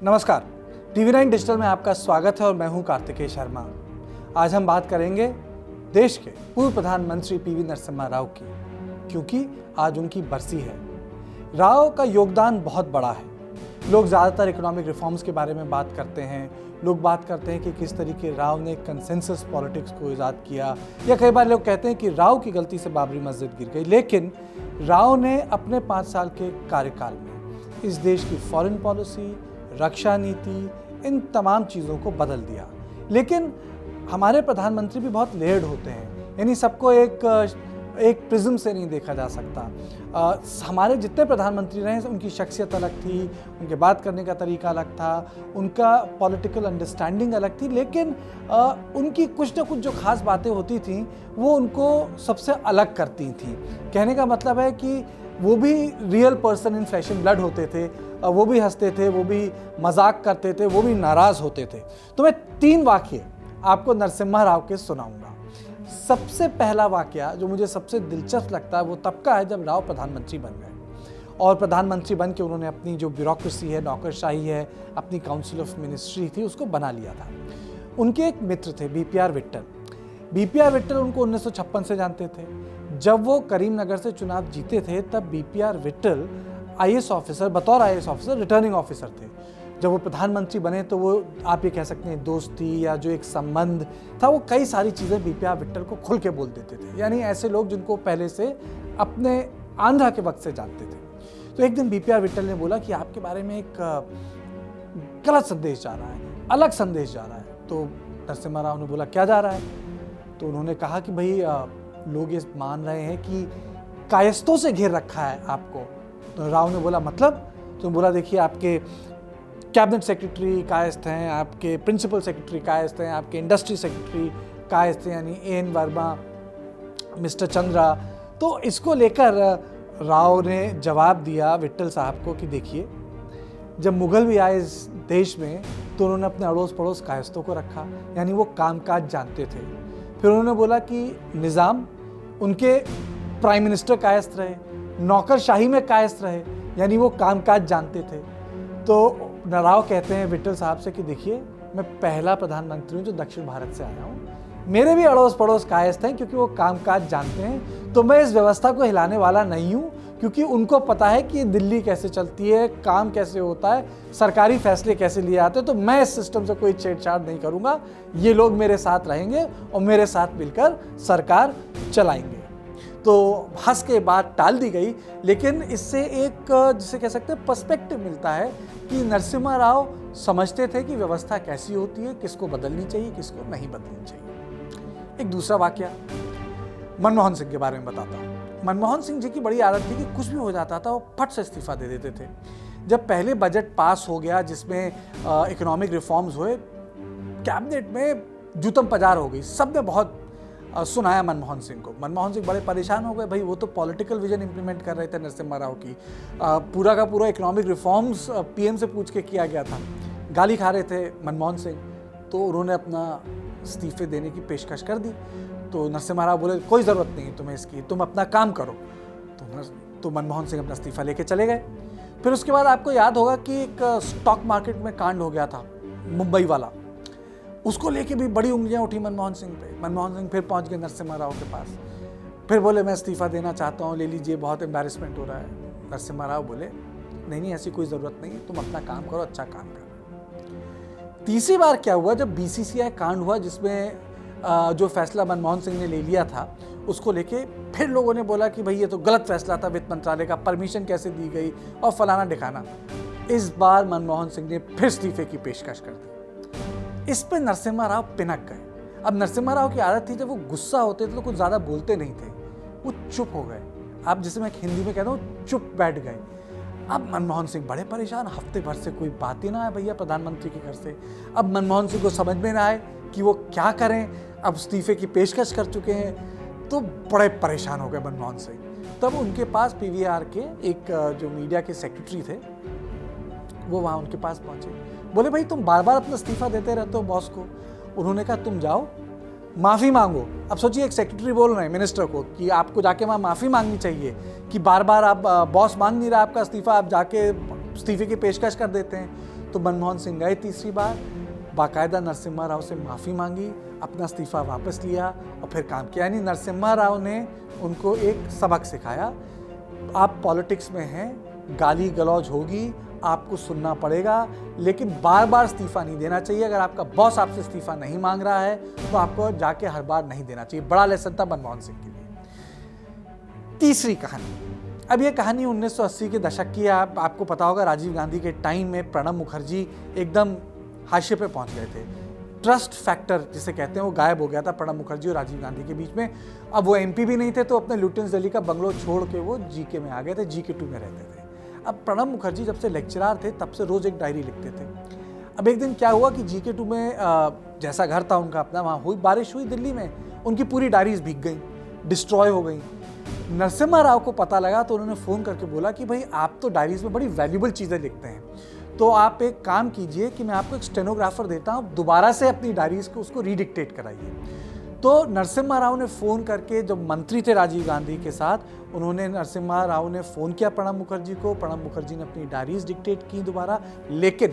नमस्कार, TV9 digital में आपका स्वागत है और मैं हूं कार्तिकेय शर्मा। आज हम बात करेंगे देश के पूर्व प्रधानमंत्री PV नरसिम्हा राव की, क्योंकि आज उनकी बरसी है। राव का योगदान बहुत बड़ा है। लोग ज़्यादातर इकोनॉमिक रिफॉर्म्स के बारे में बात करते हैं। लोग बात करते हैं कि किस तरीके राव ने कंसेंसस पॉलिटिक्स को ईजाद किया, या कई बार लोग कहते हैं कि राव की गलती से बाबरी मस्जिद गिर गई। लेकिन राव ने अपने 5 साल के कार्यकाल में इस देश की फॉरेन पॉलिसी, रक्षा नीति, इन तमाम चीज़ों को बदल दिया। लेकिन हमारे प्रधानमंत्री भी बहुत लेयर्ड होते हैं, यानी सबको एक प्रिज्म से नहीं देखा जा सकता। हमारे जितने प्रधानमंत्री रहे उनकी शख्सियत अलग थी, उनके बात करने का तरीका अलग था, उनका पॉलिटिकल अंडरस्टैंडिंग अलग थी, लेकिन उनकी कुछ ना कुछ जो खास बातें होती थीं वो उनको सबसे अलग करती थीं। कहने का मतलब है कि वो भी real person in flash and blood होते थे, वो भी हंसते थे, वो भी मजाक करते थे, वो भी नाराज़ होते थे। तो मैं 3 वाक़ये आपको नरसिम्हा राव के सुनाऊंगा। सबसे पहला वाक़या जो मुझे सबसे दिलचस्प लगता है वो तब का है जब राव प्रधानमंत्री बन गए, और प्रधानमंत्री बन के उन्होंने अपनी जो ब्यूरोक्रेसी है, नौकरशाही है, अपनी काउंसिल ऑफ मिनिस्ट्री थी, उसको बना लिया था। उनके एक मित्र थे BPR विट्ठल। BPR विट्ठल उनको 1956 से जानते थे। जब वो करीमनगर से चुनाव जीते थे तब BPR विट्ठल IAS ऑफिसर, बतौर IAS ऑफिसर रिटर्निंग ऑफिसर थे। जब वो प्रधानमंत्री बने तो वो आप ये कह सकते हैं दोस्ती या जो एक संबंध था, वो कई सारी चीज़ें BPR विट्ठल को खुल के बोल देते थे। यानी ऐसे लोग जिनको पहले से अपने आंध्रा के वक्त से जानते थे। तो एक दिन BPR विट्ठल ने बोला कि आपके बारे में एक गलत संदेश जा रहा है, अलग संदेश जा रहा है। तो नरसिम्हा राव ने बोला क्या जा रहा है? तो उन्होंने कहा कि भाई लोग ये मान रहे हैं कि कायस्तों से घेर रखा है आपको। तो राव ने बोला मतलब? तो बोला देखिए आपके कैबिनेट सेक्रेटरी कायस्थ हैं, आपके प्रिंसिपल सेक्रेटरी कायस्थ हैं, आपके इंडस्ट्री सेक्रेटरी कायस्थ हैं, यानी AN वर्मा, मिस्टर चंद्रा। तो इसको लेकर राव ने जवाब दिया विट्ठल साहब को कि देखिए, जब मुगल भी आए इस देश में तो उन्होंने अपने अड़ोस पड़ोस कायस्थों को रखा, यानी वो कामकाज जानते थे। फिर उन्होंने बोला कि निज़ाम, उनके प्राइम मिनिस्टर कायस्थ रहे, नौकरशाही में कायस्थ रहे, यानी वो कामकाज जानते थे। तो राव कहते हैं विट्ठल साहब से कि देखिए, मैं पहला प्रधानमंत्री हूँ जो दक्षिण भारत से आया हूँ, मेरे भी अड़ोस पड़ोस कायस्थ हैं क्योंकि वो कामकाज जानते हैं। तो मैं इस व्यवस्था को हिलाने वाला नहीं हूँ, क्योंकि उनको पता है कि दिल्ली कैसे चलती है, काम कैसे होता है, सरकारी फैसले कैसे लिए आते हैं। तो मैं इस सिस्टम से कोई छेड़छाड़ नहीं करूँगा, ये लोग मेरे साथ रहेंगे और मेरे साथ मिलकर सरकार चलाएंगे। तो हंस के बात टाल दी गई, लेकिन इससे एक जिसे कह सकते हैं पर्सपेक्टिव मिलता है कि नरसिम्हा राव समझते थे कि व्यवस्था कैसी होती है, किसको बदलनी चाहिए, किसको नहीं बदलनी चाहिए। एक दूसरा वाकया मनमोहन सिंह के बारे में बताता हूँ। मनमोहन सिंह जी की बड़ी आदत थी कि कुछ भी हो जाता था वो फट से इस्तीफा दे देते थे। जब पहले बजट पास हो गया जिसमें इकोनॉमिक रिफॉर्म्स हुए, कैबिनेट में जूतम पजार हो गई, सबने बहुत सुनाया मनमोहन सिंह को। मनमोहन सिंह बड़े परेशान हो गए, भाई वो तो पॉलिटिकल विजन इंप्लीमेंट कर रहे थे नरसिम्हा राव की। पूरा का पूरा इकोनॉमिक रिफॉर्म्स PM से पूछ के किया गया था। गाली खा रहे थे मनमोहन सिंह, तो उन्होंने अपना इस्तीफे देने की पेशकश कर दी। तो नरसिम्हा राव बोले कोई ज़रूरत नहीं तुम्हें इसकी, तुम अपना काम करो। तो मनमोहन सिंह अपना इस्तीफा लेके चले गए। फिर उसके बाद आपको याद होगा कि एक स्टॉक मार्केट में कांड हो गया था, मुंबई वाला, उसको लेके भी बड़ी उंगलियां उठी मनमोहन सिंह पे। मनमोहन सिंह फिर पहुंच गए नरसिम्हा राव के पास, फिर बोले मैं इस्तीफा देना चाहता हूं, ले लीजिए, बहुत एम्बैरेसमेंट हो रहा है। नरसिम्हा राव बोले नहीं, ऐसी कोई ज़रूरत नहीं है, तुम अपना काम करो, अच्छा काम करो। तीसरी बार क्या हुआ, जब BCCI कांड हुआ जिसमें जो फैसला मनमोहन सिंह ने ले लिया था उसको लेके फिर लोगों ने बोला कि भाई ये तो गलत फैसला था, वित्त मंत्रालय का परमिशन कैसे दी गई और फलाना ढिकाना। इस बार मनमोहन सिंह ने फिर इस्तीफे की पेशकश कर दी। इस पे नरसिम्हा राव पिनक गए। अब नरसिम्हा राव की आदत थी जब वो गुस्सा होते थे तो कुछ ज़्यादा बोलते नहीं थे, वो चुप हो गए। आप जिसे मैं हिंदी में कहता हूँ चुप बैठ गए। अब मनमोहन सिंह बड़े परेशान, हफ्ते भर से कोई बात ही ना आए भैया प्रधानमंत्री के घर से। अब मनमोहन सिंह को समझ में ना आए कि वो क्या करें, अब इस्तीफे की पेशकश कर चुके हैं, तो बड़े परेशान हो गए मनमोहन सिंह। तब उनके पास PVR के एक जो मीडिया के सेक्रेटरी थे वो वहाँ उनके पास पहुँचे, बोले भाई तुम बार बार अपना इस्तीफा देते रहते हो बॉस को। उन्होंने कहा तुम जाओ माफ़ी मांगो। अब सोचिए एक सेक्रेटरी बोल रहे हैं मिनिस्टर को कि आपको जाके वहाँ माफ़ी मांगनी चाहिए कि बार बार आप बॉस मांग नहीं रहा आपका इस्तीफा, आप जाके इस्तीफे की पेशकश कर देते हैं। तो मनमोहन सिंह गए तीसरी बार, बाकायदा नरसिम्हा राव से माफ़ी मांगी, अपना इस्तीफा वापस लिया और फिर काम किया। यानी नरसिम्हा राव ने उनको एक सबक सिखाया, आप पॉलिटिक्स में हैं, गाली गलौज होगी, आपको सुनना पड़ेगा, लेकिन बार बार इस्तीफा नहीं देना चाहिए। अगर आपका बॉस आपसे इस्तीफा नहीं मांग रहा है तो आपको जाके हर बार नहीं देना चाहिए। बड़ा लेसन था मनमोहन सिंह के लिए। तीसरी कहानी, अब ये कहानी 1980 के दशक की है। आपको पता होगा राजीव गांधी के टाइम में प्रणब मुखर्जी एकदम हाशिए पे पहुंच गए थे। ट्रस्ट फैक्टर जिसे कहते हैं वो गायब हो गया था प्रणब मुखर्जी और राजीव गांधी के बीच में। अब वो एमपी भी नहीं थे तो अपने लुटियंस दिल्ली का बंगलो छोड़ के वो जीके में आ गए थे, जीके 2 में रहते थे। अब प्रणब मुखर्जी जब से लेक्चरार थे तब से रोज़ एक डायरी लिखते थे। अब एक दिन क्या हुआ कि जीके 2 में जैसा घर था उनका अपना, वहाँ बारिश हुई दिल्ली में, उनकी पूरी डायरीज भीग गई, डिस्ट्रॉय हो गई। नरसिम्हा राव को पता लगा तो उन्होंने फ़ोन करके बोला कि भाई आप तो डायरीज में बड़ी वैल्यूबल चीज़ें लिखते हैं, तो आप एक काम कीजिए कि मैं आपको एक स्टेनोग्राफर देता हूँ, दोबारा से अपनी डायरीज को उसको रीडिक्टेट कराइए। तो नरसिम्हा राव ने फ़ोन करके, जब मंत्री थे राजीव गांधी के साथ, उन्होंने नरसिम्हा राव ने फ़ोन किया प्रणब मुखर्जी को, प्रणब मुखर्जी ने अपनी डायरीज डिक्टेट की दोबारा। लेकिन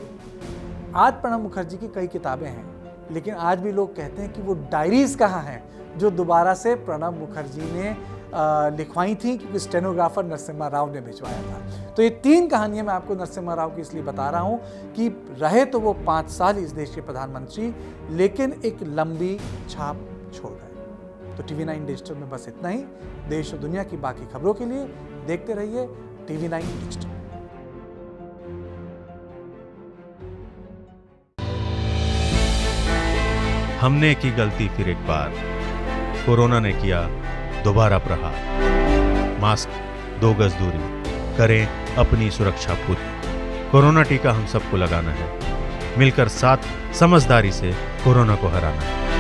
आज प्रणब मुखर्जी की कई किताबें हैं, लेकिन आज भी लोग कहते हैं कि वो डायरीज कहाँ हैं जो दोबारा से प्रणब मुखर्जी ने लिखवाई थी, क्योंकि स्टेनोग्राफर नरसिम्हा राव ने भिजवाया था। तो ये 3 कहानियां मैं आपको नरसिम्हा राव की इसलिए बता रहा हूं कि रहे तो वो 5 साल इस देश के प्रधानमंत्री, लेकिन एक लंबी छाप छोड़ गए। तो TV9 डिजिटल में बस इतना ही। देश और दुनिया की बाकी खबरों के लिए देखते रहिए TV9 डिजिटल। हमने की गलती फिर एक बार, कोरोना ने किया दोबारा प्रहार। मास्क, 2 गज दूरी, करें अपनी सुरक्षा पूरी। कोरोना टीका हम सबको लगाना है, मिलकर साथ समझदारी से कोरोना को हराना है।